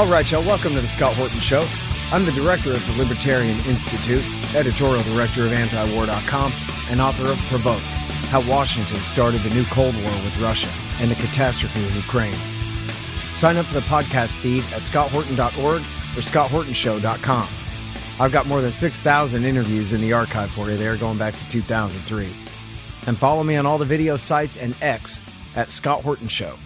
All right, y'all, welcome to the Scott Horton Show. I'm the director of the Libertarian Institute, editorial director of antiwar.com, and author of Provoked, How Washington Started the New Cold War with Russia and the Catastrophe in Ukraine. Sign up for the podcast feed at scotthorton.org or scotthortonshow.com. I've got more than 6,000 interviews in the archive for you there going back to 2003. And follow me on all the video sites and X at Scott Horton Show.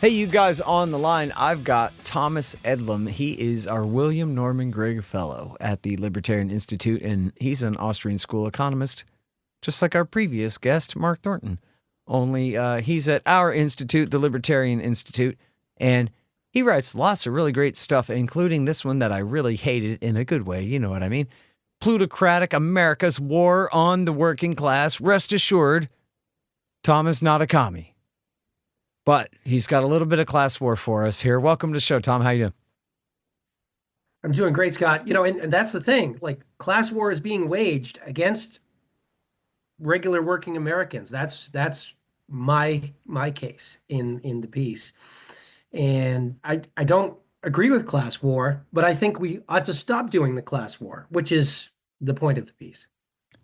Hey, you guys on the line, I've got Thomas Eddlem. He is our William Norman Gregg Fellow at the Libertarian Institute, and he's an Austrian school economist, just like our previous guest, Mark Thornton. Only he's at our institute, the Libertarian Institute, and he writes lots of really great stuff, including this one that I really hated in a good way, you know what I mean. Plutocratic America's War on the Working Class. Rest assured, Tom is not a commie. But he's got a little bit of class war for us here. Welcome to the show, Tom. How you doing? I'm doing great, Scott. You know, and that's the thing. Like, class war is being waged against regular working Americans. That's my case in the piece. And I don't agree with class war, but I think we ought to stop doing the class war, which is the point of the piece.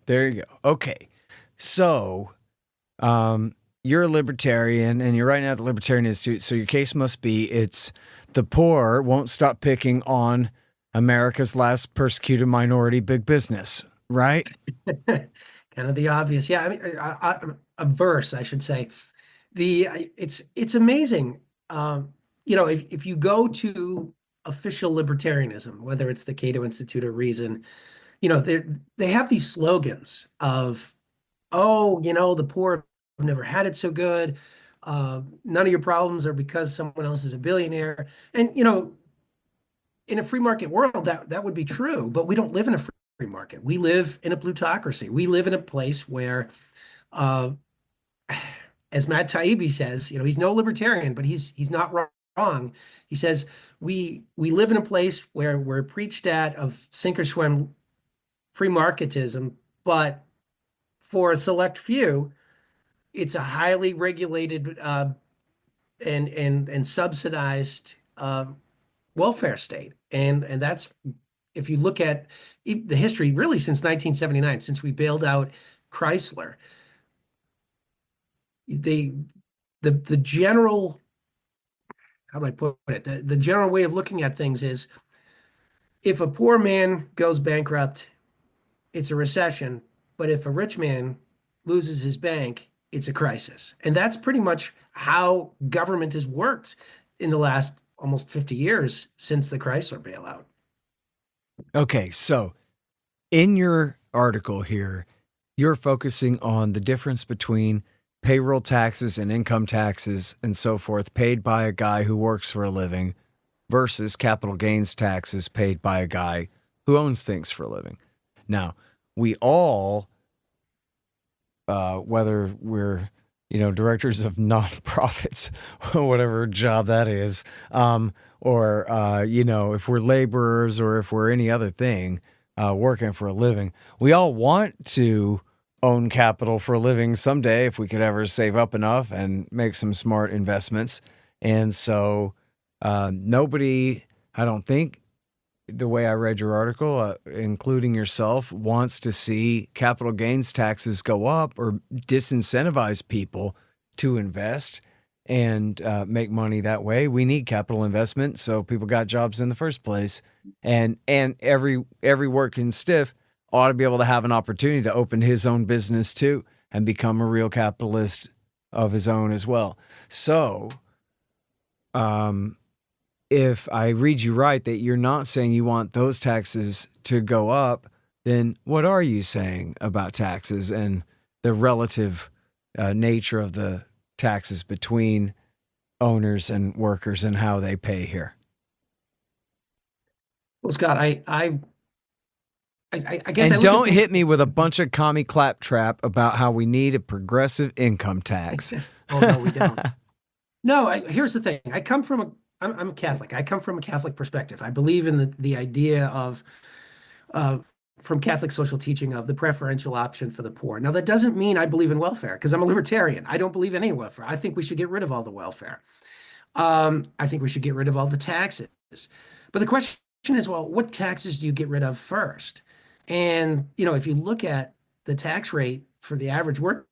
There you go. Okay. So, you're a libertarian, and you're right now at the Libertarian Institute, so your case must be it's the poor won't stop picking on America's last persecuted minority, big business, right? Kind of the obvious. Yeah, I mean, a verse, I should say. It's amazing. You know, if you go to official libertarianism, whether it's the Cato Institute or Reason, you know, they have these slogans of, oh, you know, the poor have never had it so good. None of your problems are because someone else is a billionaire. And, you know, in a free market world, that would be true, but we don't live in a free market. We live in a plutocracy. We live in a place where, as Matt Taibbi says, you know, he's no libertarian, but he's not wrong. He says, we live in a place where we're preached at of sink or swim free marketism, but for a select few, it's a highly regulated and subsidized welfare state, and that's, if you look at the history, really since 1979, since we bailed out Chrysler, the general, how do I put it? The general way of looking at things is, if a poor man goes bankrupt, it's a recession, but if a rich man loses his bank, it's a crisis. And that's pretty much how government has worked in the last almost 50 years since the Chrysler bailout. Okay, so in your article here, you're focusing on the difference between payroll taxes and income taxes and so forth paid by a guy who works for a living versus capital gains taxes paid by a guy who owns things for a living. Now, we all, whether we're, you know, directors of nonprofits, whatever job that is, or, you know, if we're laborers or if we're any other thing, working for a living, we all want to own capital for a living someday if we could ever save up enough and make some smart investments. And so nobody, I don't think, the way I read your article, including yourself, wants to see capital gains taxes go up or disincentivize people to invest and make money that way. We need capital investment so people got jobs in the first place. And every working stiff ought to be able to have an opportunity to open his own business too and become a real capitalist of his own as well. So, if I read you right, that you're not saying you want those taxes to go up, then what are you saying about taxes and the relative nature of the taxes between owners and workers and how they pay here? Well, Scott, I guess. And don't hit me with a bunch of commie claptrap about how we need a progressive income tax. Oh, no, we don't. No, here's the thing. I'm a Catholic. I come from a Catholic perspective. I believe in the idea of, from Catholic social teaching, of the preferential option for the poor. Now, that doesn't mean I believe in welfare, because I'm a libertarian. I don't believe in any welfare. I think we should get rid of all the welfare. I think we should get rid of all the taxes. But the question is, well, what taxes do you get rid of first? And, if you look at the tax rate for the average working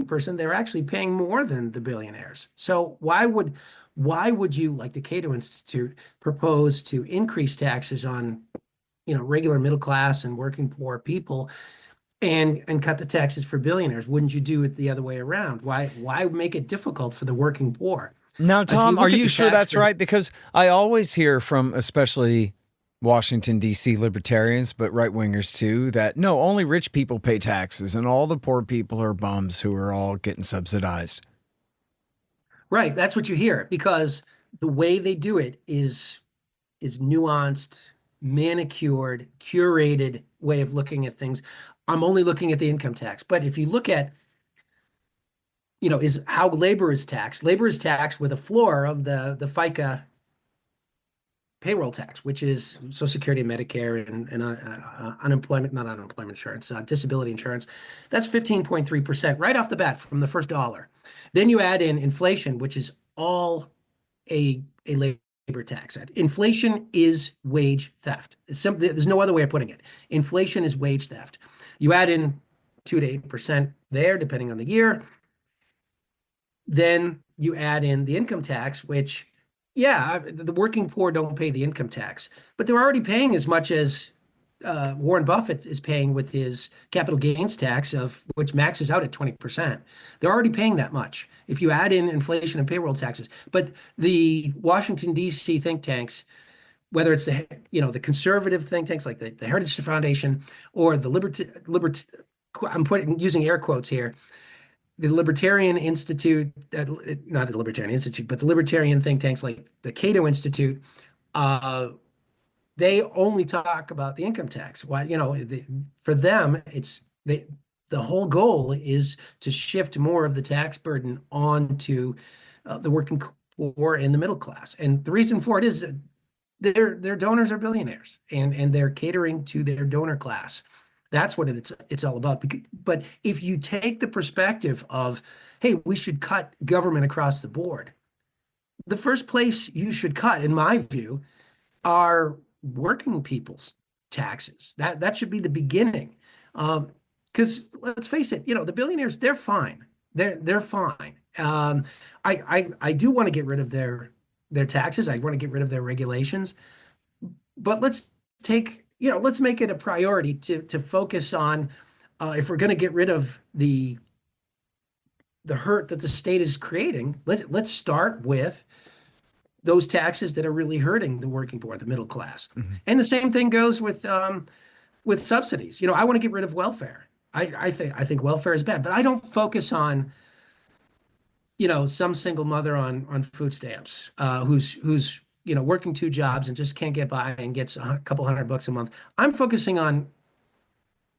person, they're actually paying more than the billionaires. So why would you, like the Cato Institute, propose to increase taxes on, regular middle class and working poor people and cut the taxes for billionaires? Wouldn't you do it the other way around? Why make it difficult for the working poor? Now, If you Tom, are look at you the sure tax that's rate, right? Because I always hear from especially Washington, D.C. libertarians, but right wingers too, that no, only rich people pay taxes and all the poor people are bums who are all getting subsidized. right, that's what you hear because the way they do it is nuanced, manicured, curated way of looking at things. I'm only looking at the income tax. But if you look at, is how labor is taxed. Labor is taxed with a floor of the FICA payroll tax, which is Social Security, Medicare, and unemployment, not unemployment insurance, disability insurance. That's 15.3% right off the bat from the first dollar. Then you add in inflation, which is all a labor tax. Inflation is wage theft. There's no other way of putting it. Inflation is wage theft. You add in 2 to 8% there, depending on the year. Then you add in the income tax, which, yeah, the working poor don't pay the income tax, but they're already paying as much as Warren Buffett is paying with his capital gains tax, of which maxes out at 20%. They're already paying that much if you add in inflation and payroll taxes. But the Washington, D.C. think tanks, whether it's the conservative think tanks like the Heritage Foundation or the I'm using air quotes here, the Libertarian Institute, not the Libertarian Institute, but the libertarian think tanks like the Cato Institute, uh, they only talk about the income tax. Why, for them, the whole goal is to shift more of the tax burden onto the working poor and the middle class. And the reason for it is that their donors are billionaires, and they're catering to their donor class. That's what it's all about. But if you take the perspective of, hey, we should cut government across the board, the first place you should cut, in my view, are working people's taxes. That should be the beginning. Because let's face it, the billionaires, they're fine. They're fine. I do want to get rid of their taxes. I want to get rid of their regulations. But let's make it a priority to focus on, if we're going to get rid of the hurt that the state is creating, let's start with those taxes that are really hurting the working poor, the middle class. Mm-hmm. And the same thing goes with subsidies. I want to get rid of welfare. I think welfare is bad, but I don't focus on, some single mother on food stamps, who's working two jobs and just can't get by and gets a couple $100 a month. I'm focusing on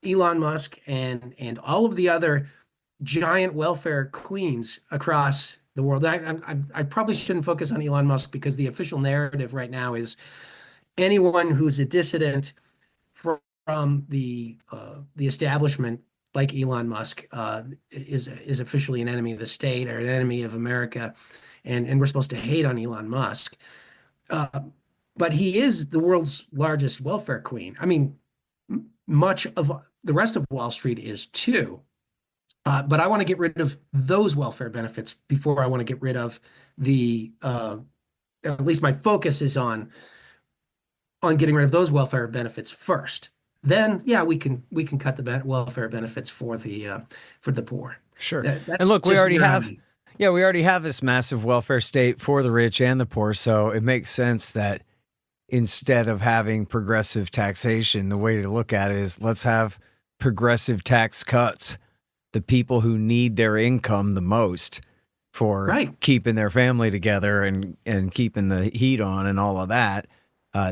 Elon Musk and all of the other giant welfare queens across the world. I probably shouldn't focus on Elon Musk because the official narrative right now is anyone who's a dissident from the establishment, like Elon Musk, is officially an enemy of the state or an enemy of America, and we're supposed to hate on Elon Musk. But he is the world's largest welfare queen. I mean, much of the rest of Wall Street is too. But I want to get rid of those welfare benefits before I want to get rid of at least my focus is on getting rid of those welfare benefits first. Then, yeah, we can cut the welfare benefits for the poor. Sure. That's And look, we just already where have, yeah, we already have this massive welfare state for the rich and the poor. So it makes sense that instead of having progressive taxation, the way to look at it is let's have progressive tax cuts. The people who need their income the most for Right. keeping their family together and keeping the heat on and all of that,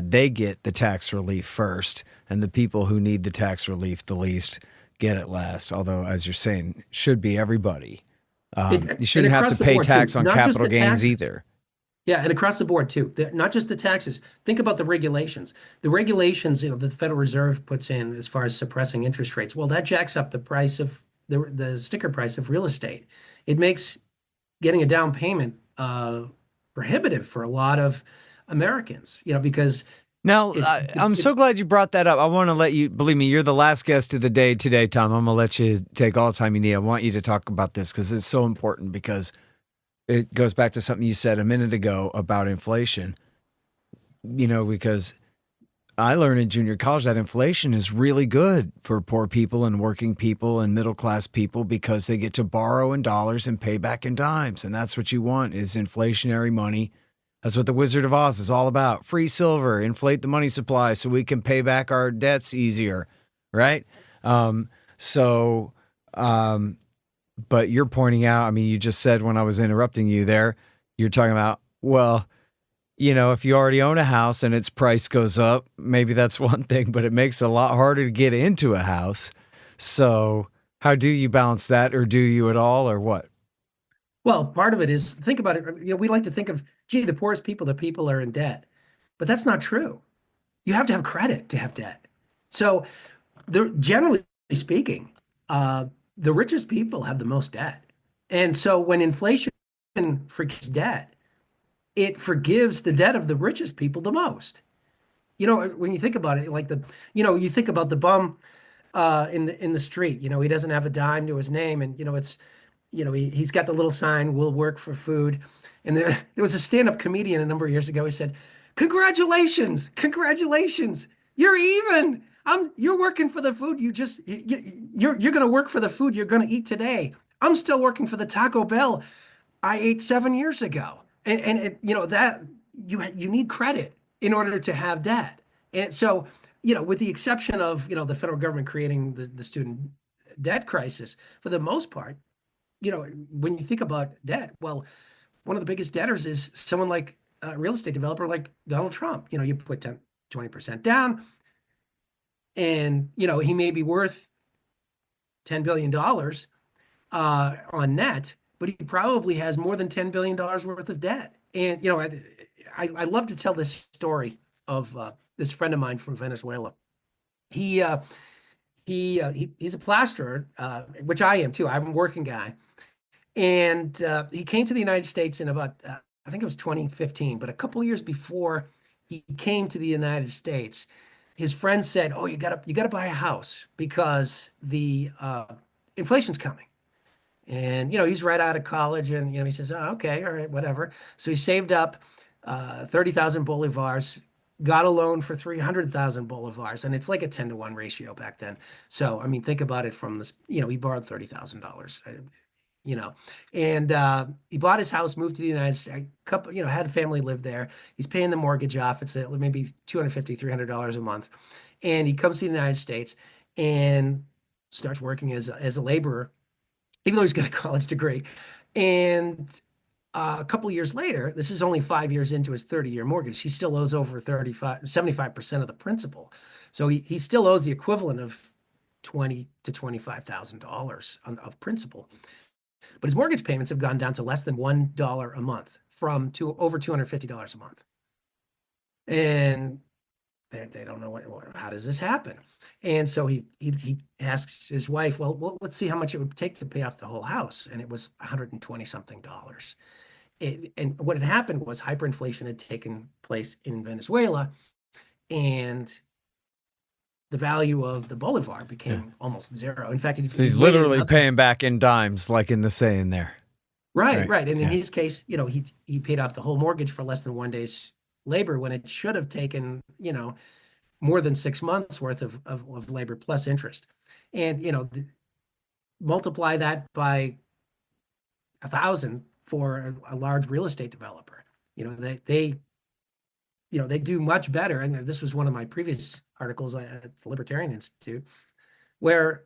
they get the tax relief first. And the people who need the tax relief the least get it last. Although, as you're saying, should be everybody. You shouldn't have to pay tax on capital gains either. Yeah, and across the board too. Not just the taxes. Think about the regulations. The regulations, that the Federal Reserve puts in as far as suppressing interest rates. Well, that jacks up the price of the sticker price of real estate. It makes getting a down payment for prohibitive for a lot of Americans, because Now, it, I'm it so glad you brought that up. I want to let you, believe me, you're the last guest of the day today, Tom. I'm going to let you take all the time you need. I want you to talk about this because it's so important, because it goes back to something you said a minute ago about inflation, because I learned in junior college that inflation is really good for poor people and working people and middle class people, because they get to borrow in dollars and pay back in dimes. And that's what you want, is inflationary money. That's what the Wizard of Oz is all about. Free silver, inflate the money supply so we can pay back our debts easier, right? So, but you're pointing out, I mean, you just said when I was interrupting you there, you're talking about, well, if you already own a house and its price goes up, maybe that's one thing, but it makes it a lot harder to get into a house. So how do you balance that, or do you at all, or what? Well, part of it is, think about it. We like to think of, gee, the poorest people, the people are in debt, but that's not true. You have to have credit to have debt. So, generally speaking, uh, the richest people have the most debt, and so when inflation forgives debt, it forgives the debt of the richest people the most. When you think about it, like you think about the bum in the street. He doesn't have a dime to his name, and he's got the little sign, "We'll work for food." And there was a stand-up comedian a number of years ago. He said, "Congratulations, congratulations, you're even. You're working for the food. You're going to work for the food you're going to eat today. I'm still working for the Taco Bell I ate 7 years ago." And that you need credit in order to have debt. And so, with the exception of, the federal government creating the student debt crisis, for the most part, when you think about debt, well, one of the biggest debtors is someone like a real estate developer like Donald Trump. You put 20% down, and, he may be worth $10 billion on net, but he probably has more than $10 billion worth of debt. And, I love to tell this story of this friend of mine from Venezuela. He, he's a plasterer, which I am too. I'm a working guy. And he came to the United States in about, I think it was 2015, but a couple years before he came to the United States, his friend said, "Oh, you gotta buy a house because the inflation's coming." And, he's right out of college, and, he says, "Oh, okay, all right, whatever." So he saved up 30,000 bolivars, got a loan for 300,000 bolivars, and it's like a 10-to-1 ratio back then. So, I mean, think about it from this, he borrowed $30,000, you know, and he bought his house, moved to the United States, had a family live there. He's paying the mortgage off. It's maybe $250, $300 a month. And he comes to the United States and starts working as a laborer, even though he's got a college degree. And a couple years later, this is only 5 years into his 30-year mortgage, he still owes over 75% of the principal. So he still owes the equivalent of $20,000 to $25,000 of principal. But his mortgage payments have gone down to less than $1 a month, from over $250 a month. And they don't know how does this happen? And so he asks his wife, well, let's see how much it would take to pay off the whole house. And it was $120 something. And what had happened was hyperinflation had taken place in Venezuela, and the value of the bolivar became almost zero. In fact, so he's literally paying back in dimes, like in the saying there. Right. And in his case, he paid off the whole mortgage for less than one day's labor, when it should have taken, more than 6 months worth of labor plus interest. And, multiply that by 1,000 for a large real estate developer. They do much better. And this was one of my previous articles at the Libertarian Institute, where,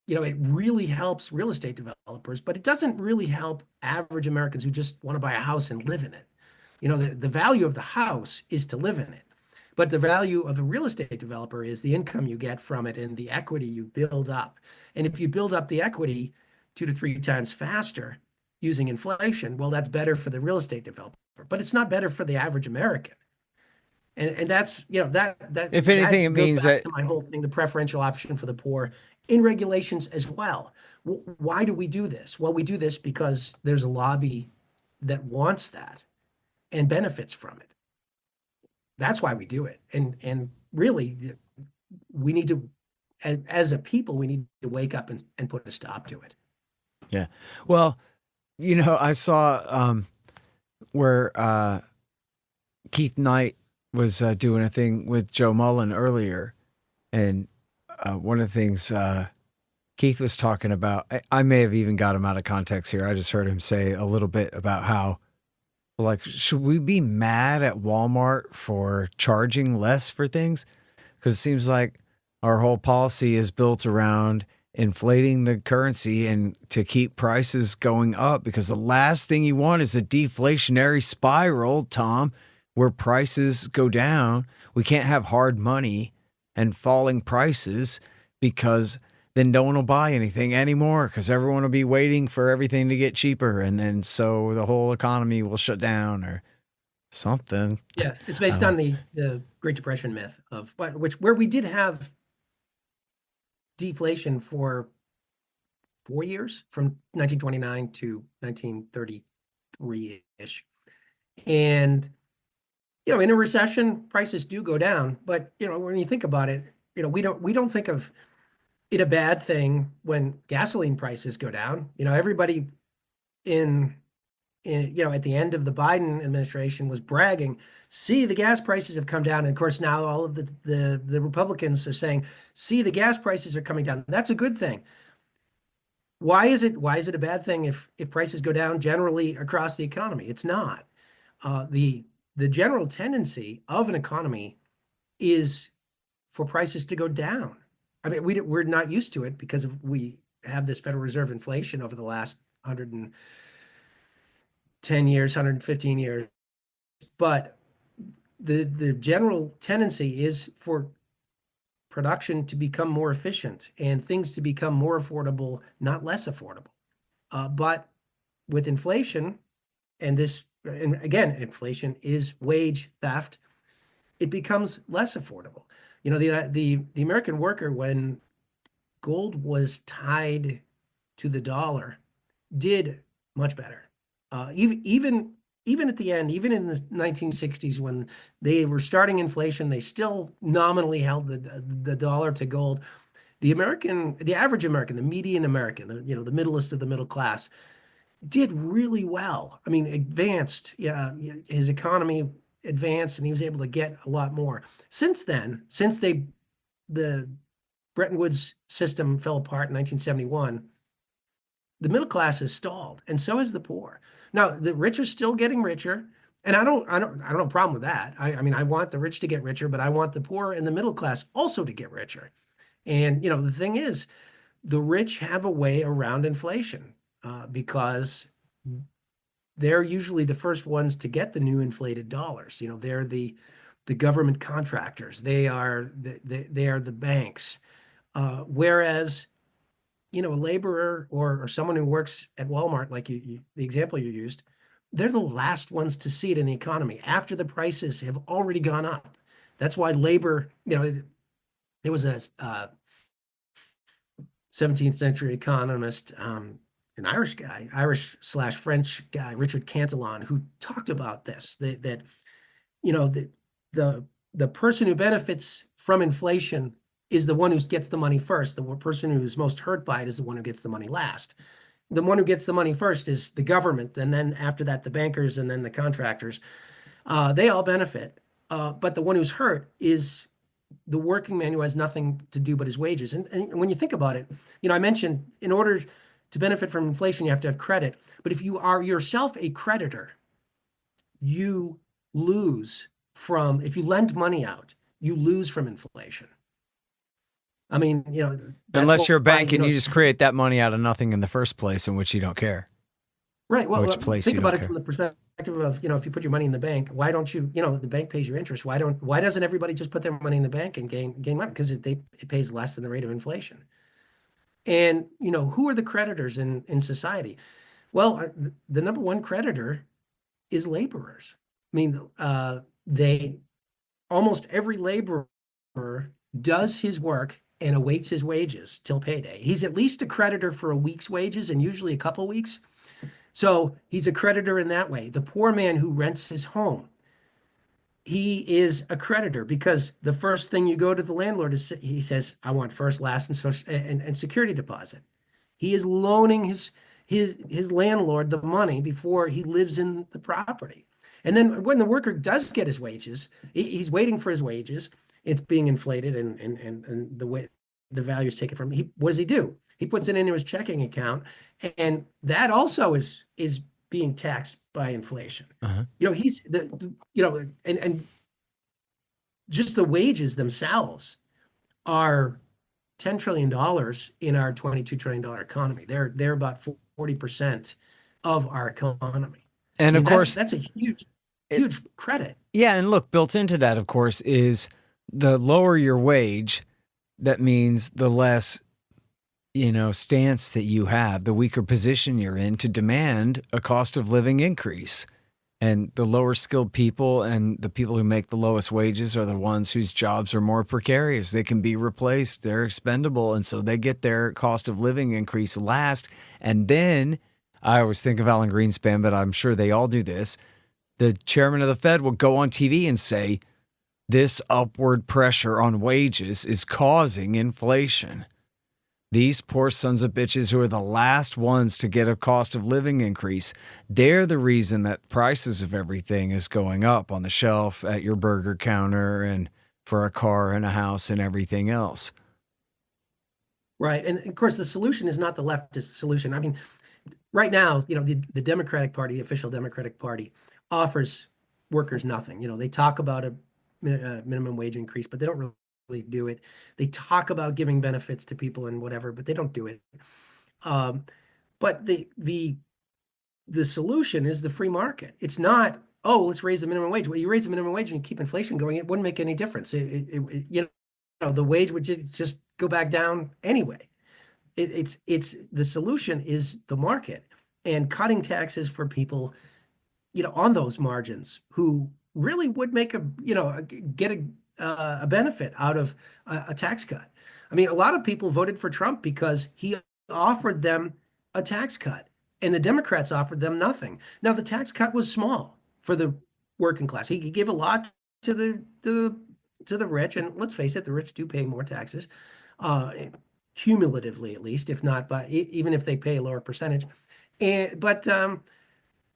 it really helps real estate developers, but it doesn't really help average Americans who just want to buy a house and live in it. The value of the house is to live in it, but the value of a real estate developer is the income you get from it and the equity you build up. And if you build up the equity 2 to 3 times faster using inflation, well, that's better for the real estate developer, but it's not better for the average American. And that's, that if anything, it means that my whole thing, the preferential option for the poor in regulations as well. Why do we do this? Well, we do this because there's a lobby that wants that. and benefits from it. That's why we do it. And really, we need to, as a people, we need to wake up and put a stop to it. Yeah. Well, I saw where Keith Knight was doing a thing with Joe Mullen earlier. And one of the things Keith was talking about, I may have even got him out of context here. I just heard him say a little bit about how, like, should we be mad at Walmart for charging less for things? Because it seems like our whole policy is built around inflating the currency and to keep prices going up, because the last thing you want is a deflationary spiral, Tom, where prices go down. We can't have hard money and falling prices, because then no one will buy anything anymore, because everyone will be waiting for everything to get cheaper. And then so the whole economy will shut down or something. Yeah, it's based on the Great Depression myth of where we did have deflation for 4 years, from 1929 to 1933-ish. And, in a recession, prices do go down. But, when you think about it, we don't think of it a bad thing when gasoline prices go down. Everybody at the end of the Biden administration was bragging, see, the gas prices have come down. And of course, now all of the Republicans are saying, see, the gas prices are coming down. That's a good thing. Why is it a bad thing if prices go down generally across the economy? It's not. The general tendency of an economy is for prices to go down. I mean, we're not used to it because we have this Federal Reserve inflation over the last 110 years, 115 years. But the general tendency is for production to become more efficient and things to become more affordable, not less affordable. But with inflation, and again, inflation is wage theft, it becomes less affordable. The American worker, when gold was tied to the dollar, did much better. Even at the end, even in the 1960s, when they were starting inflation, they still nominally held the dollar to gold. The average American, the median American, the middlest of the middle class, did really well. I mean, advanced. Yeah, his economy advanced, and he was able to get a lot more. Since then, since the Bretton Woods system fell apart in 1971, the middle class has stalled, and so has the poor. Now, the rich are still getting richer, and I don't have a problem with that. I mean, I want the rich to get richer, but I want the poor and the middle class also to get richer. And the thing is, the rich have a way around inflation because they're usually the first ones to get the new inflated dollars. They're the government contractors. They are the banks. Whereas, a laborer or someone who works at Walmart, like the example you used, they're the last ones to see it in the economy after the prices have already gone up. That's why labor, there was a 17th century economist, an Irish/French guy, Richard Cantillon, who talked about this, that the person who benefits from inflation is the one who gets the money first. The person who is most hurt by it is the one who gets the money last. The one who gets the money first is the government, and then after that, the bankers, and then the contractors. They all benefit, but the one who's hurt is the working man who has nothing to do but his wages. And when you think about it, I mentioned in order to benefit from inflation, you have to have credit. But if you are yourself a creditor, you lose if you lend money out, you lose from inflation. I mean, unless you're a bank and you just create that money out of nothing in the first place, in which you don't care. Right. Well, place think you about don't it care. from the perspective of, if you put your money in the bank, why don't you, the bank pays your interest. Why doesn't everybody just put their money in the bank and gain money? Because it pays less than the rate of inflation. And, who are the creditors in society? Well, the number one creditor is laborers. I mean, almost every laborer does his work and awaits his wages till payday. He's at least a creditor for a week's wages, and usually a couple weeks. So he's a creditor in that way. The poor man who rents his home, he is a creditor because the first thing you go to the landlord is he says, I want first, last, and social and security deposit. He is loaning his landlord the money before he lives in the property. And then when the worker does get his wages, he's waiting for his wages. It's being inflated and the way the value is taken from him. What does he do? He puts it into his checking account, and that also is being taxed by inflation. Uh-huh. He's and just the wages themselves are $10 trillion in our $22 trillion economy. They're about 40% of our economy. And of course, that's a huge credit. Yeah, and look, built into that, of course, is the lower your wage, that means the less, stance that you have, the weaker position you're in to demand a cost of living increase. And the lower skilled people and the people who make the lowest wages are the ones whose jobs are more precarious. They can be replaced. They're expendable. And so they get their cost of living increase last. And then I always think of Alan Greenspan, but I'm sure they all do this. The chairman of the Fed will go on TV and say, this upward pressure on wages is causing inflation. These poor sons of bitches who are the last ones to get a cost of living increase, they're the reason that prices of everything is going up on the shelf at your burger counter and for a car and a house and everything else. Right. And of course, the solution is not the leftist solution. I mean, right now, the Democratic Party, the official Democratic Party, offers workers nothing. They talk about a minimum wage increase, but they don't really do it. They talk about giving benefits to people and whatever, but they don't do it. But the solution is the free market. It's not, let's raise the minimum wage. Well, you raise the minimum wage and you keep inflation going, it wouldn't make any difference. The wage would just go back down anyway. It's the solution is the market and cutting taxes for people, on those margins who really would make get a benefit out of a tax cut. I mean, a lot of people voted for Trump because he offered them a tax cut, and the Democrats offered them nothing. Now, the tax cut was small for the working class. He gave a lot to the rich, and let's face it, the rich do pay more taxes, cumulatively at least, if not by even if they pay a lower percentage. But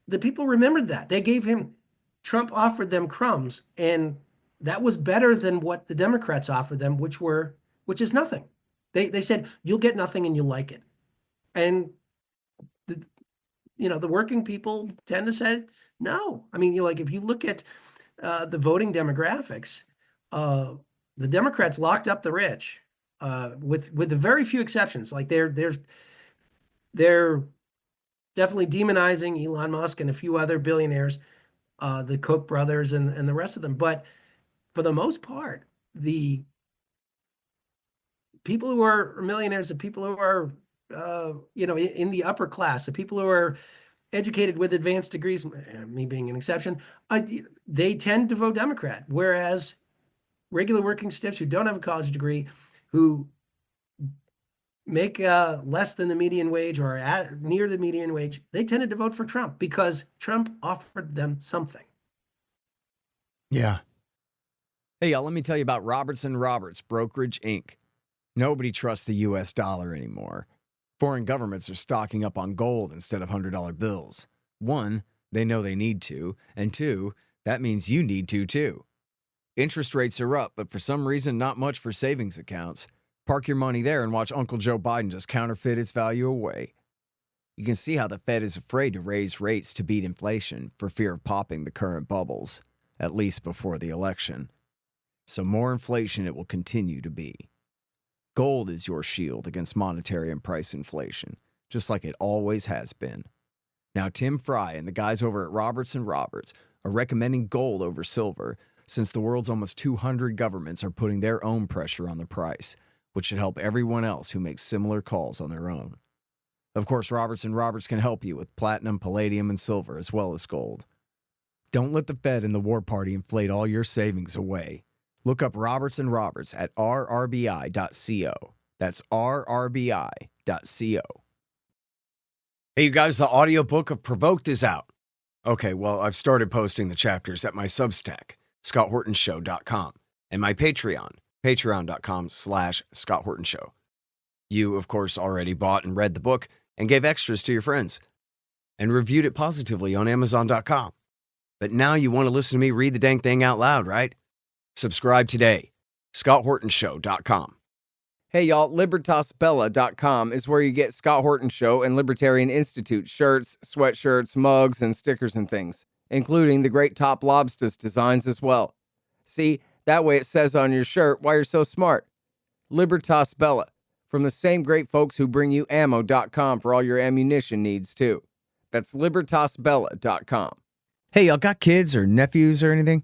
the people remembered that. Trump offered them crumbs, and that was better than what the Democrats offered them, which is nothing. They said, you'll get nothing and you'll like it. And the working people tend to say no. I mean, if you look at the voting demographics, the Democrats locked up the rich, with the very few exceptions. Like they're definitely demonizing Elon Musk and a few other billionaires, the Koch brothers and the rest of them. But for the most part, the people who are millionaires, the people who are, in the upper class, the people who are educated with advanced degrees, me being an exception, they tend to vote Democrat. Whereas regular working stiffs who don't have a college degree, who make less than the median wage or near the median wage, they tended to vote for Trump because Trump offered them something. Yeah. Hey, y'all, let me tell you about Robertson Roberts Brokerage, Inc. Nobody trusts the U.S. dollar anymore. Foreign governments are stocking up on gold instead of $100 bills. One, they know they need to, and two, that means you need to too. Interest rates are up, but for some reason, not much for savings accounts. Park your money there and watch Uncle Joe Biden just counterfeit its value away. You can see how the Fed is afraid to raise rates to beat inflation for fear of popping the current bubbles, at least before the election. So more inflation it will continue to be. Gold is your shield against monetary and price inflation, just like it always has been. Now, Tim Fry and the guys over at Robertson Roberts are recommending gold over silver since the world's almost 200 governments are putting their own pressure on the price, which should help everyone else who makes similar calls on their own. Of course, Robertson Roberts can help you with platinum, palladium, and silver, as well as gold. Don't let the Fed and the war party inflate all your savings away. Look up Robertson Roberts at rrbi.co. That's rrbi.co. Hey, you guys, the audiobook of Provoked is out. Okay, well, I've started posting the chapters at my Substack, scotthortonshow.com, and my Patreon, patreon.com/scotthortonshow. You, of course, already bought and read the book and gave extras to your friends and reviewed it positively on amazon.com. But now you want to listen to me read the dang thing out loud, right? Subscribe today, scotthortonshow.com. Hey y'all, libertasbella.com is where you get Scott Horton Show and Libertarian Institute shirts, sweatshirts, mugs, and stickers and things, including the great Top Lobsters designs as well. See, that way it says on your shirt why you're so smart. Libertas Bella, from the same great folks who bring you ammo.com for all your ammunition needs too. That's libertasbella.com. Hey, y'all got kids or nephews or anything?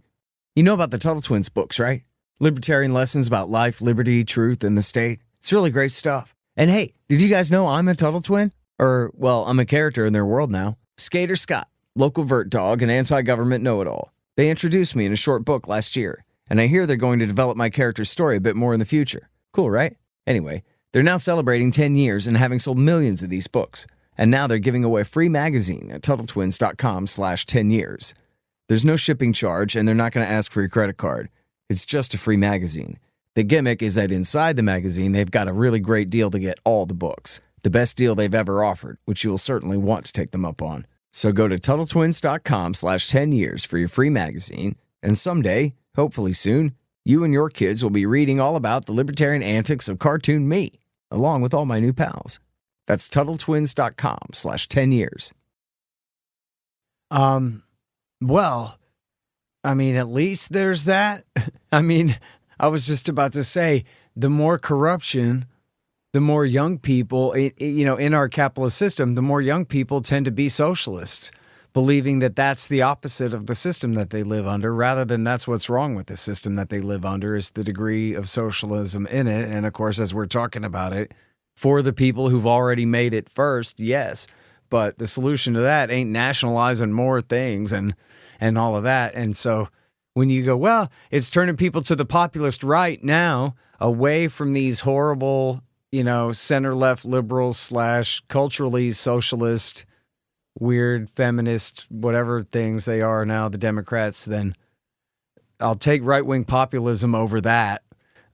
You know about the Tuttle Twins books, right? Libertarian lessons about life, liberty, truth, and the state. It's really great stuff. And hey, did you guys know I'm a Tuttle Twin? Or, well, I'm a character in their world now. Skater Scott, local vert dog and anti-government know-it-all. They introduced me in a short book last year, and I hear they're going to develop my character's story a bit more in the future. Cool, right? Anyway, they're now celebrating 10 years and having sold millions of these books. And now they're giving away a free magazine at TuttleTwins.com/10years. There's no shipping charge, and they're not going to ask for your credit card. It's just a free magazine. The gimmick is that inside the magazine, they've got a really great deal to get all the books. The best deal they've ever offered, which you will certainly want to take them up on. So go to TuttleTwins.com/10years for your free magazine, and someday, hopefully soon, you and your kids will be reading all about the libertarian antics of cartoon me, along with all my new pals. That's TuttleTwins.com/10years. Well, I mean, at least there's that. I mean, I was just about to say, the more corruption, the more young people, in our capitalist system, the more young people tend to be socialists, believing that that's the opposite of the system that they live under, rather than that's what's wrong with the system that they live under, is the degree of socialism in it. And of course, as we're talking about it, for the people who've already made it first, yes. But the solution to that ain't nationalizing more things and all of that. And so when you go, well, it's turning people to the populist right now, away from these horrible, center-left liberals / culturally socialist, weird feminist, whatever things they are now, the Democrats, then I'll take right-wing populism over that.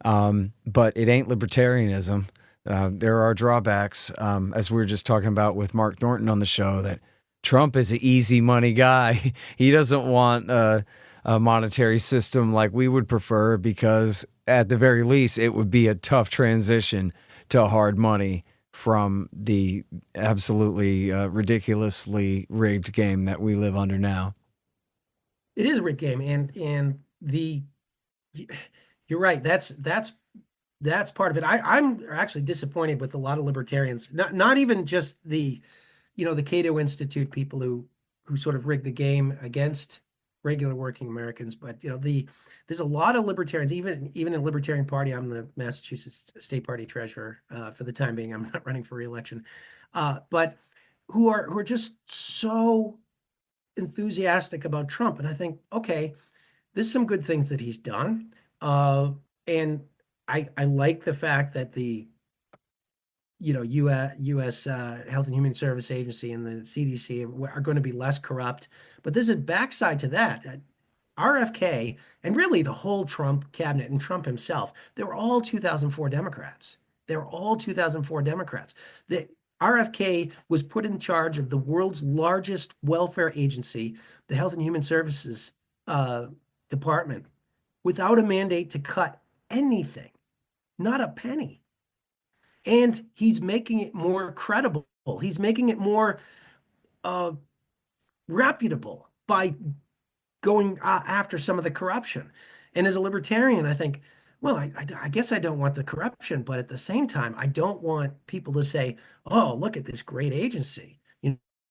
But it ain't libertarianism. There are drawbacks, as we were just talking about with Mark Thornton on the show, that Trump is an easy money guy. He doesn't want a monetary system like we would prefer, because at the very least, it would be a tough transition to hard money from the absolutely ridiculously rigged game that we live under now. It is a rigged game, and you're right. That's part of it. I'm actually disappointed with a lot of libertarians, not even just the Cato Institute people who sort of rigged the game against regular working Americans, but there's a lot of libertarians, even in the Libertarian Party. I'm the Massachusetts State Party treasurer for the time being. I'm not running for re-election, but who are just so enthusiastic about Trump. And I think, okay, there's some good things that he's done, and I like the fact that the U.S. Health and Human Service Agency and the CDC are going to be less corrupt. But there's a backside to that. RFK and really the whole Trump cabinet and Trump himself, they were all 2004 Democrats. They were all 2004 Democrats. The RFK was put in charge of the world's largest welfare agency, the Health and Human Services Department, without a mandate to cut anything, not a penny. And he's making it more credible. He's making it more reputable by going after some of the corruption. And as a libertarian, I think, well, I guess I don't want the corruption, but at the same time, I don't want people to say, oh, look at this great agency.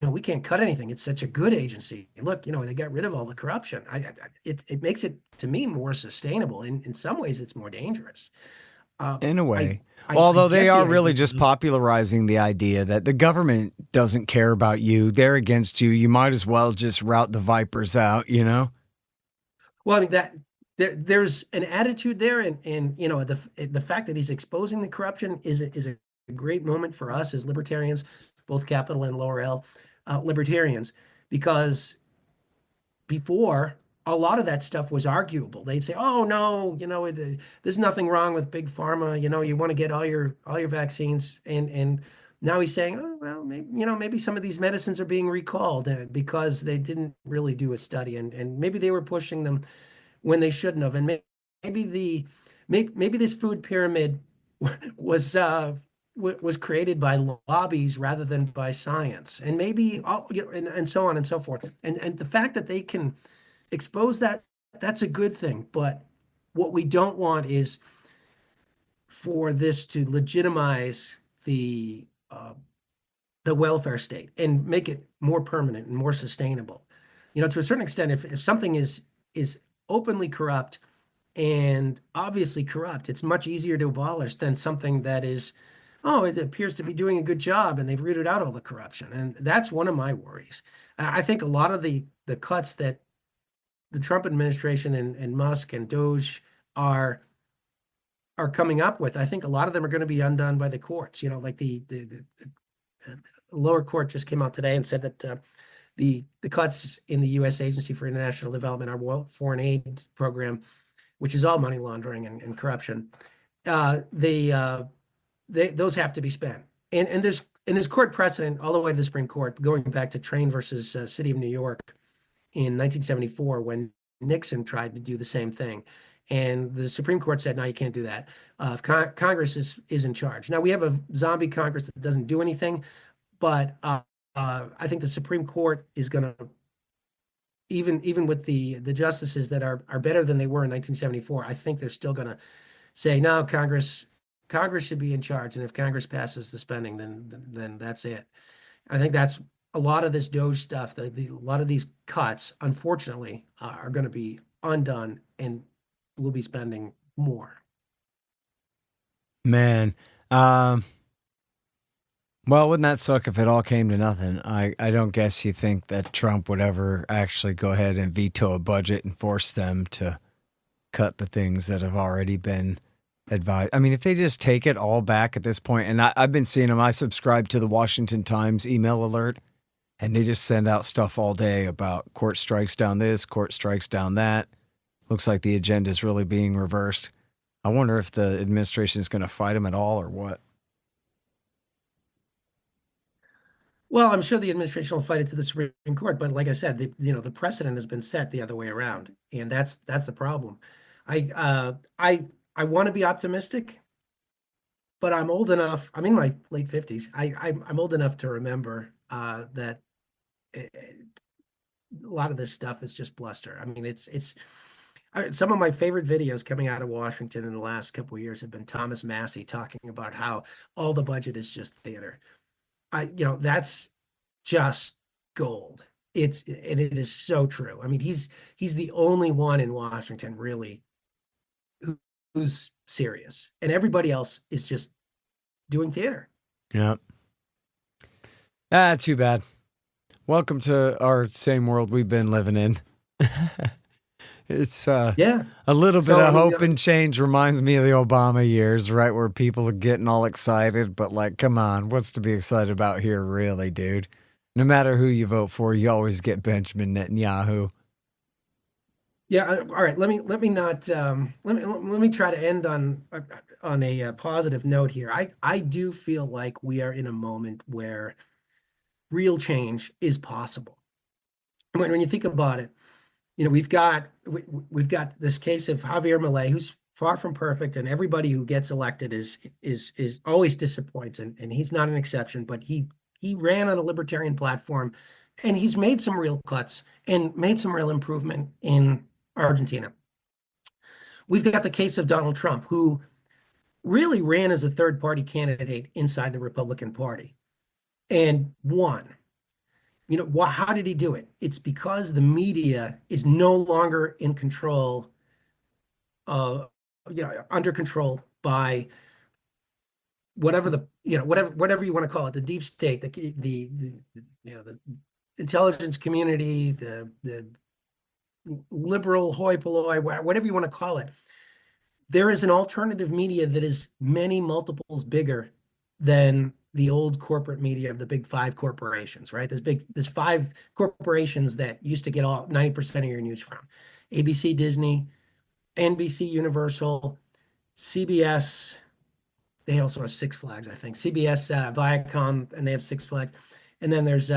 We can't cut anything. It's such a good agency. Look, they got rid of all the corruption. It makes it, to me, more sustainable. In some ways, it's more dangerous. In a way. Although they are really just popularizing the idea that the government doesn't care about you. They're against you. You might as well just rout the vipers out, Well, I mean, there's an attitude there, and the fact that he's exposing the corruption is a great moment for us as libertarians, both capital and lower L libertarians, because before a lot of that stuff was arguable. They'd say, "Oh no, there's nothing wrong with big pharma. You want to get all your vaccines." And now he's saying, "Oh well, maybe some of these medicines are being recalled because they didn't really do a study, and maybe they were pushing them when they shouldn't have, and maybe this food pyramid was was created by lobbies rather than by science, and maybe and so on and so forth. And the fact that they can expose that, that's a good thing. But what we don't want is for this to legitimize the welfare state and make it more permanent and more sustainable. To a certain extent, if something is openly corrupt and obviously corrupt, it's much easier to abolish than something that is, oh, it appears to be doing a good job and they've rooted out all the corruption. And that's one of my worries. I think a lot of the cuts that the Trump administration and Musk and Doge are coming up with, I think a lot of them are going to be undone by the courts. Like the lower court just came out today and said that the cuts in the U.S. Agency for International Development, our foreign aid program, which is all money laundering and corruption, those have to be spent. And there's court precedent all the way to the Supreme Court, going back to Train versus City of New York in 1974, when Nixon tried to do the same thing. And the Supreme Court said, no, you can't do that. Congress is in charge. Now, we have a zombie Congress that doesn't do anything, but I think the Supreme Court is going to, even with the justices that are better than they were in 1974, I think they're still going to say, no, Congress should be in charge. And if Congress passes the spending, then that's it. I think that's a lot of this Doge stuff. A lot of these cuts, unfortunately, are going to be undone, and we'll be spending more. Man, well, wouldn't that suck if it all came to nothing? I don't guess you think that Trump would ever actually go ahead and veto a budget and force them to cut the things that have already been advised. I mean, if they just take it all back at this point, and I've been seeing them. I subscribe to the Washington Times email alert, and they just send out stuff all day about court strikes down this, court strikes down that. Looks like the agenda is really being reversed. I wonder if the administration is going to fight them at all or what. Well, I'm sure the administration will fight it to the Supreme Court, but like I said, the precedent has been set the other way around, and that's the problem. I want to be optimistic, but I'm old enough. I'm in my late 50s. I'm old enough to remember that a lot of this stuff is just bluster. I mean, it's some of my favorite videos coming out of Washington in the last couple of years have been Thomas Massey talking about how all the budget is just theater. That's just gold. And it is so true. I mean, he's the only one in Washington really who's serious, and everybody else is just doing theater. Yeah. Too bad. Welcome to our same world we've been living in. It's a little bit of hope and change. Reminds me of the Obama years, right, where people are getting all excited, but like, come on, what's to be excited about here, really, dude? No matter who you vote for, you always get Benjamin Netanyahu. Yeah. All right. Let me not. Let me try to end on a positive note here. I do feel like we are in a moment where real change is possible. When you think about it, we've got this case of Javier Milei, who's far from perfect, and everybody who gets elected is always disappoints, and he's not an exception. But he ran on a libertarian platform, and he's made some real cuts and made some real improvement in Argentina. We've got the case of Donald Trump, who really ran as a third-party candidate inside the Republican Party and won. How did he do it? It's because the media is no longer in control, under control by whatever whatever you want to call it, the deep state, the intelligence community, the liberal hoi polloi, whatever you want to call it. There is an alternative media that is many multiples bigger than the old corporate media of the big five corporations, right? There's five corporations that used to get all 90% of your news from: ABC, Disney, NBC, Universal, CBS. They also have Six Flags, I think. CBS, Viacom, and they have Six Flags. And then there's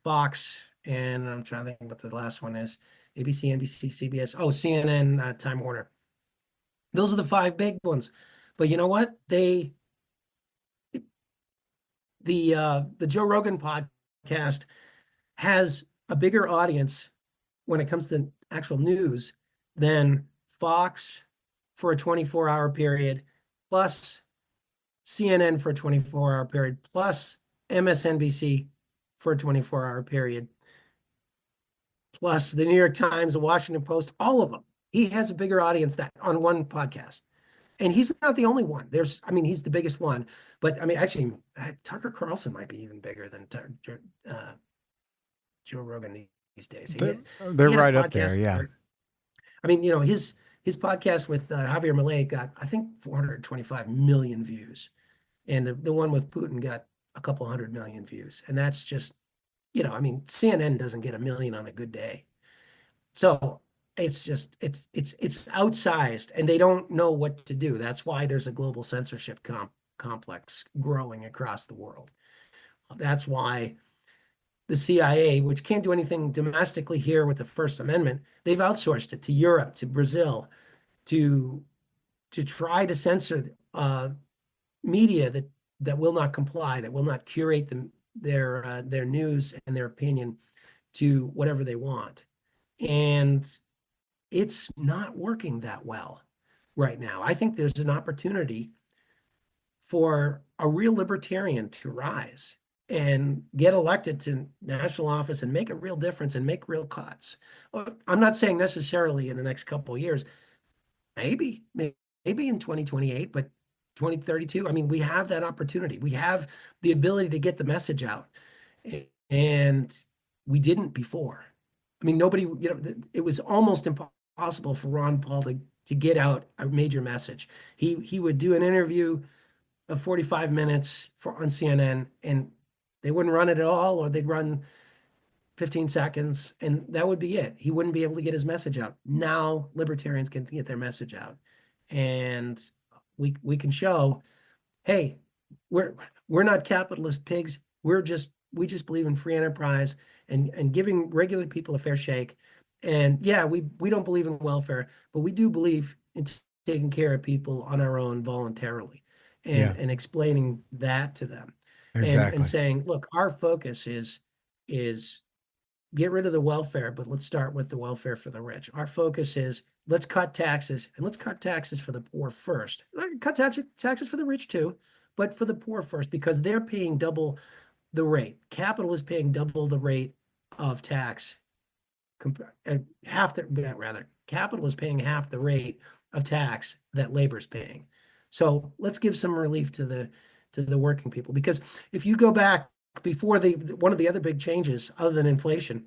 Fox, and I'm trying to think what the last one is. ABC, NBC, CBS. Oh, CNN, Time Warner. Those are the five big ones. But you know what? The Joe Rogan podcast has a bigger audience when it comes to actual news than Fox for a 24-hour period, plus CNN for a 24-hour period, plus MSNBC for a 24-hour period, plus the New York Times, the Washington Post, all of them. He has a bigger audience that on one podcast. And he's not the only one. He's the biggest one. But actually, Tucker Carlson might be even bigger than Joe Rogan these days. They're right up there, yeah. His podcast with Javier Milei got, I think, 425 million views. And the one with Putin got a couple 100 million views. And that's just, CNN doesn't get 1 million on a good day. So it's outsized, and they don't know what to do. That's why there's a global censorship complex growing across the world. That's why the CIA, which can't do anything domestically here with the First Amendment, they've outsourced it to Europe, to Brazil, to try to censor media that will not comply, that will not curate their news and their opinion to whatever they want. And it's not working that well right now. I think there's an opportunity for a real libertarian to rise and get elected to national office and make a real difference and make real cuts. I'm not saying necessarily in the next couple of years, maybe in 2028, but 2032. We have that opportunity. We have the ability to get the message out, and we didn't before. Nobody, it was almost impossible for Ron Paul to get out a major message. He would do an interview of 45 minutes on CNN, and they wouldn't run it at all, or they'd run 15 seconds, and that would be it. He wouldn't be able to get his message out. Now libertarians can get their message out, and we can show, hey, we're not capitalist pigs. We just believe in free enterprise and giving regular people a fair shake. And yeah, we don't believe in welfare, but we do believe in taking care of people on our own voluntarily, and explaining that to them. Exactly. And saying, look, our focus is get rid of the welfare, but let's start with the welfare for the rich. Our focus is let's cut taxes, and let's cut taxes for the poor first. Cut taxes for the rich too, but for the poor first, because they're paying double the rate. Capital is paying double the rate of tax. Capital is paying half the rate of tax that labor's paying. So let's give some relief to the working people, because if you go back before one of the other big changes other than inflation,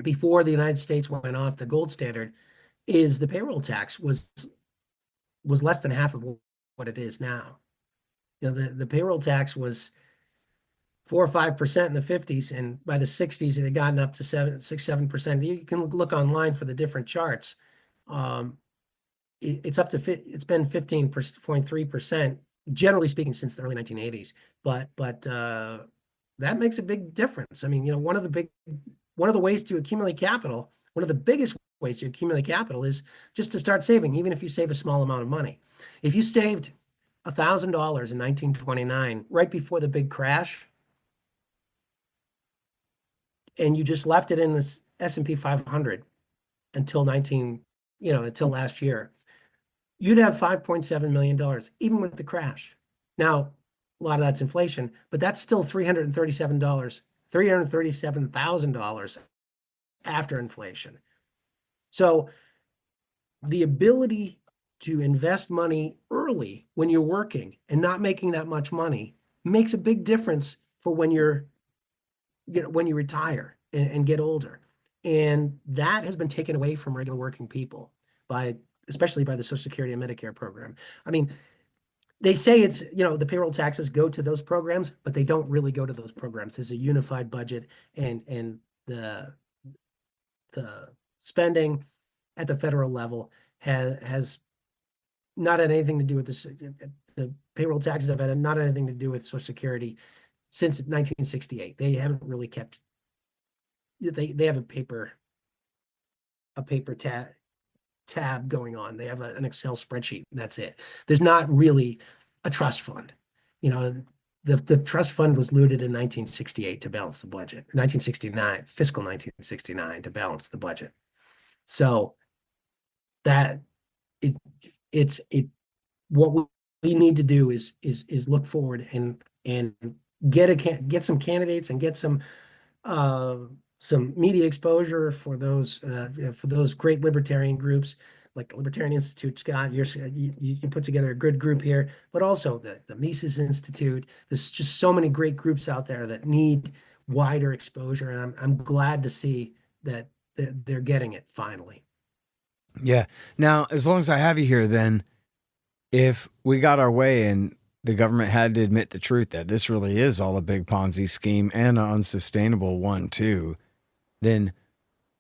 before the United States went off the gold standard, is the payroll tax was less than half of what it is now. The payroll tax was 4 or 5% in the 50s, and by the 60s it had gotten up to 7%. You can look online for the different charts. It's been 15.3%, generally speaking, since the early 1980s. But that makes a big difference. One of the ways to accumulate capital, one of the biggest ways to accumulate capital, is just to start saving, even if you save a small amount of money. If you saved $1,000 in 1929, right before the big crash, and you just left it in this S&P 500 until last year, you'd have $5.7 million, even with the crash. Now, a lot of that's inflation, but that's still $337,000 after inflation. So the ability to invest money early when you're working and not making that much money makes a big difference for when you retire and get older. And that has been taken away from regular working people, especially by the Social Security and Medicare program. they say it's, the payroll taxes go to those programs, but they don't really go to those programs. There's a unified budget, and the spending at the federal level has not had anything to do with this. The payroll taxes have had not anything to do with Social Security since 1968. They haven't really kept. They have a paper tab going on. They have an Excel spreadsheet. That's it. There's not really a trust fund. The trust fund was looted in 1968 to balance the budget. 1969, fiscal 1969 to balance the budget. So that it's what we need to do is look forward and get some candidates and get some media exposure for those great libertarian groups like Libertarian Institute. Scott, you put together a good group here, but also the Mises Institute. There's just so many great groups out there that need wider exposure, and I'm glad to see that they're getting it finally. Yeah. Now, as long as I have you here, then, if we got our way and the government had to admit the truth that this really is all a big Ponzi scheme and an unsustainable one too, then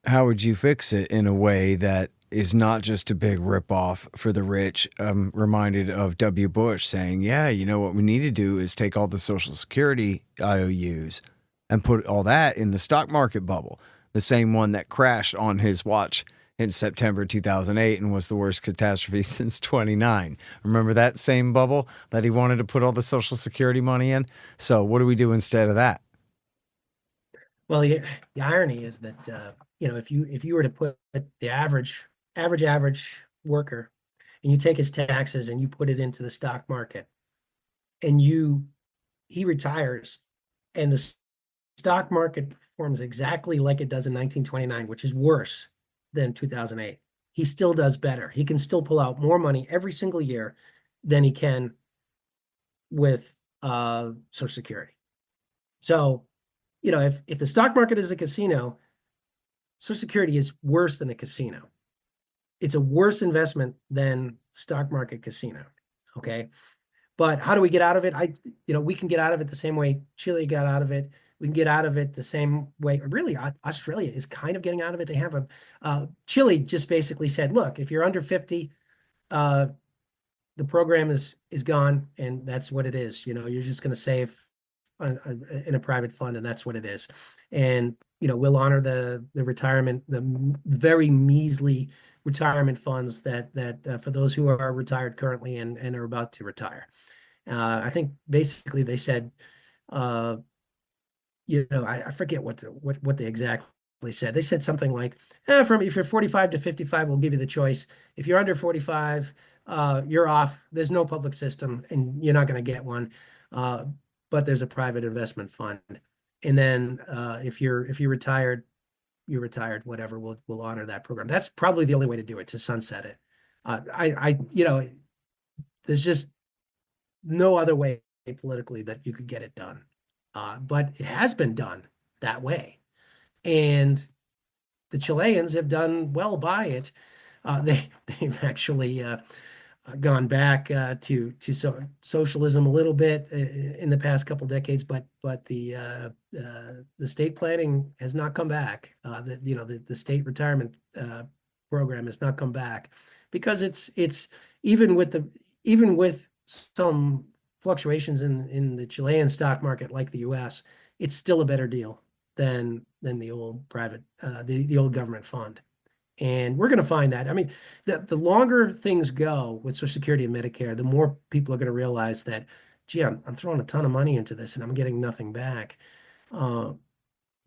how would you fix it in a way that is not just a big ripoff for the rich? I'm reminded of W. Bush saying, yeah, what we need to do is take all the Social Security IOUs and put all that in the stock market bubble, the same one that crashed on his watch in September 2008 and was the worst catastrophe since 29. Remember that same bubble that he wanted to put all the Social Security money in? So what do we do instead of that? Well, the irony is that if you were to put the average worker and you take his taxes and you put it into the stock market, and he retires, and the stock market performs exactly like it does in 1929, which is worse than 2008. He still does better. He can still pull out more money every single year than he can with Social Security. So, if the stock market is a casino, Social Security is worse than a casino. It's a worse investment than stock market casino. Okay. But how do we get out of it? We can get out of it the same way Chile got out of it. We can get out of it the same way. Really, Australia is kind of getting out of it. They have Chile just basically said, look, if you're under 50, the program is gone, and that's what it is. You're just going to save in a private fund, and that's what it is. And we'll honor the retirement, the very measly retirement funds that for those who are retired currently and are about to retire. I think basically they said, I forget what they exactly said. They said something like, if you're 45 to 55, we'll give you the choice. If you're under 45, you're off. There's no public system, and you're not going to get one. But there's a private investment fund. And then if you're retired, you're retired. Whatever, we'll honor that program. That's probably the only way to do it, to sunset it. There's just no other way politically that you could get it done. But it has been done that way. And the Chileans have done well by it. They've actually gone back to socialism a little bit in the past couple decades, but the state planning has not come back. The state retirement program has not come back, because it's even with some fluctuations in the Chilean stock market, like the U.S., it's still a better deal than the old private, the old government fund. And we're going to find that. I mean, the longer things go with Social Security and Medicare, the more people are going to realize that, gee, I'm throwing a ton of money into this and I'm getting nothing back. The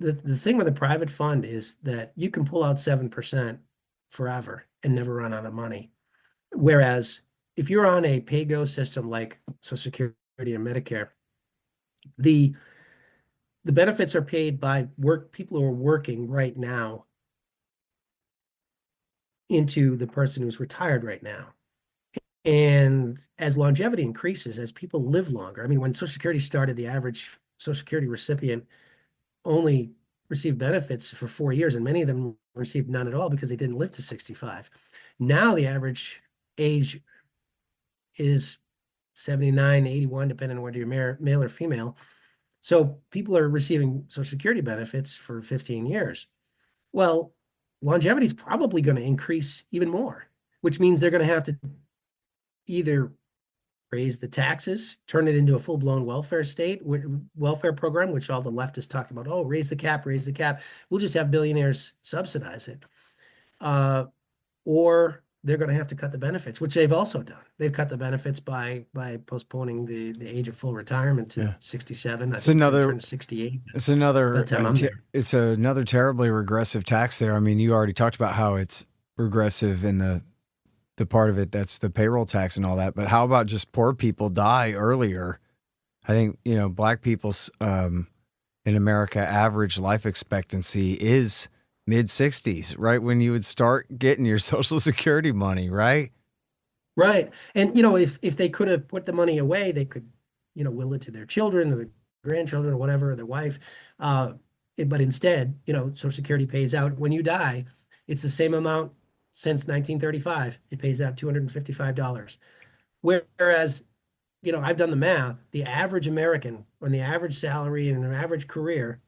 thing with a private fund is that you can pull out 7% forever and never run out of money. Whereas if you're on a pay-go system like Social Security and Medicare, the benefits are paid by people who are working right now into the person who's retired right now. And as longevity increases, as people live longer, I mean, when Social Security started, the average Social Security recipient only received benefits for 4 years, and many of them received none at all because they didn't live to 65. Now the average age is 79, 81, depending on whether you're male or female. So people are receiving Social Security benefits for 15 years. Well, longevity is probably going to increase even more, which means they're going to have to either raise the taxes, turn it into a full-blown welfare state, welfare program, which all the leftists talk about. Oh, raise the cap, raise the cap. We'll just have billionaires subsidize it. Or they're going to have to cut the benefits, which they've also done. They've cut the benefits by postponing the age of full retirement to 67. It's another 68. It's another By the time I'm there. it's another terribly regressive tax there. I mean, you already talked about how it's regressive in the part of it that's the payroll tax and all that. But how about just poor people die earlier? I think, black people's in America average life expectancy is mid-60s, right when you would start getting your Social Security money, right? Right. And, if they could have put the money away, they could, will it to their children or their grandchildren or whatever, or their wife. But instead, Social Security pays out when you die. It's the same amount since 1935. It pays out $255. Whereas, I've done the math, the average American on the average salary and an average career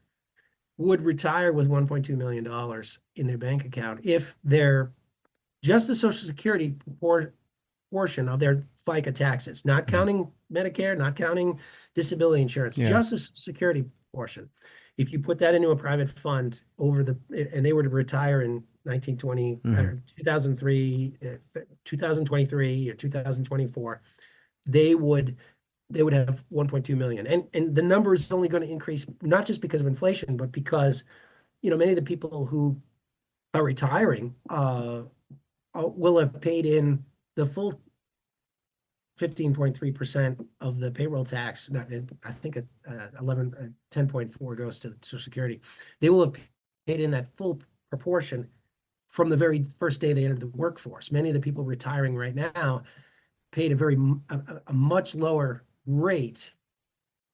would retire with $1.2 million in their bank account if they're just the Social Security portion of their FICA taxes, not counting Medicare, not counting disability insurance, just the Social Security portion. If you put that into a private fund and they were to retire in 1920, 2003, 2023 or 2024, they would have 1.2 million. And the number is only going to increase, not just because of inflation, but because, many of the people who are retiring will have paid in the full 15.3% of the payroll tax. I think 10.4 goes to Social Security. They will have paid in that full proportion from the very first day they entered the workforce. Many of the people retiring right now paid a much lower rate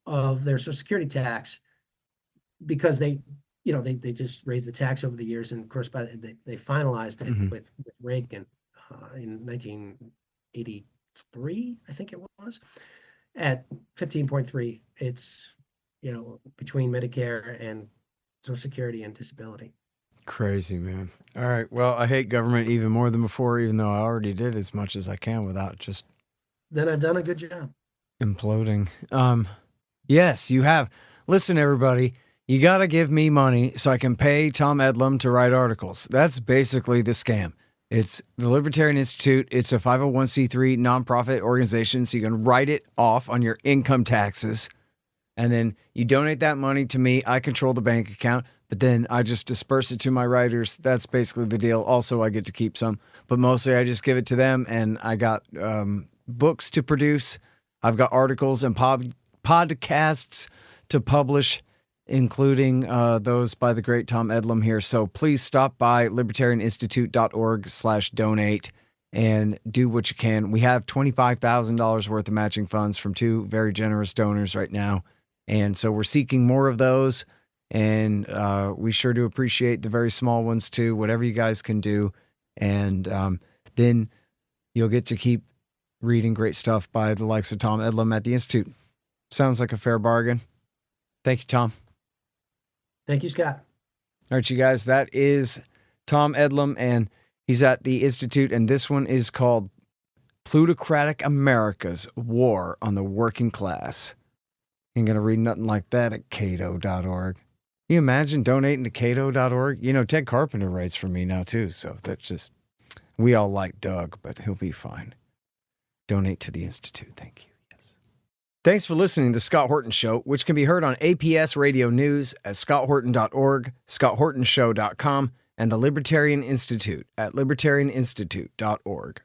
of their Social Security tax because they just raised the tax over the years, and of course they finalized it with Reagan in 1983, I think it was, at 15.3. It's between Medicare and Social Security and disability. Crazy, man. All right. Well, I hate government even more than before, even though I already did as much as I can without just Then I've done a good job. imploding. Yes, you have. Listen, everybody, you got to give me money so I can pay Tom Eddlem to write articles. That's basically the scam. It's the Libertarian Institute. It's a 501c3 nonprofit organization, so you can write it off on your income taxes. And then you donate that money to me. I control the bank account, but then I just disperse it to my writers. That's basically the deal. Also, I get to keep some, but mostly I just give it to them. And I got books to produce. I've got articles and podcasts to publish, including those by the great Tom Eddlem here. So please stop by libertarianinstitute.org/donate and do what you can. We have $25,000 worth of matching funds from two very generous donors right now. And so we're seeking more of those. And we sure do appreciate the very small ones too, whatever you guys can do. And then you'll get to keep reading great stuff by the likes of Tom Eddlem at the Institute. Sounds like a fair bargain. Thank you, Tom. Thank you, Scott. All right, you guys, that is Tom Eddlem, and he's at the Institute, and this one is called Plutocratic America's War on the Working Class. Ain't going to read nothing like that at Cato.org. Can you imagine donating to Cato.org? Ted Carpenter writes for me now, too, so that's just, we all like Doug, but he'll be fine. Donate to the Institute. Thank you. Yes. Thanks for listening to The Scott Horton Show, which can be heard on APS Radio News at scotthorton.org, scotthortonshow.com, and the Libertarian Institute at libertarianinstitute.org.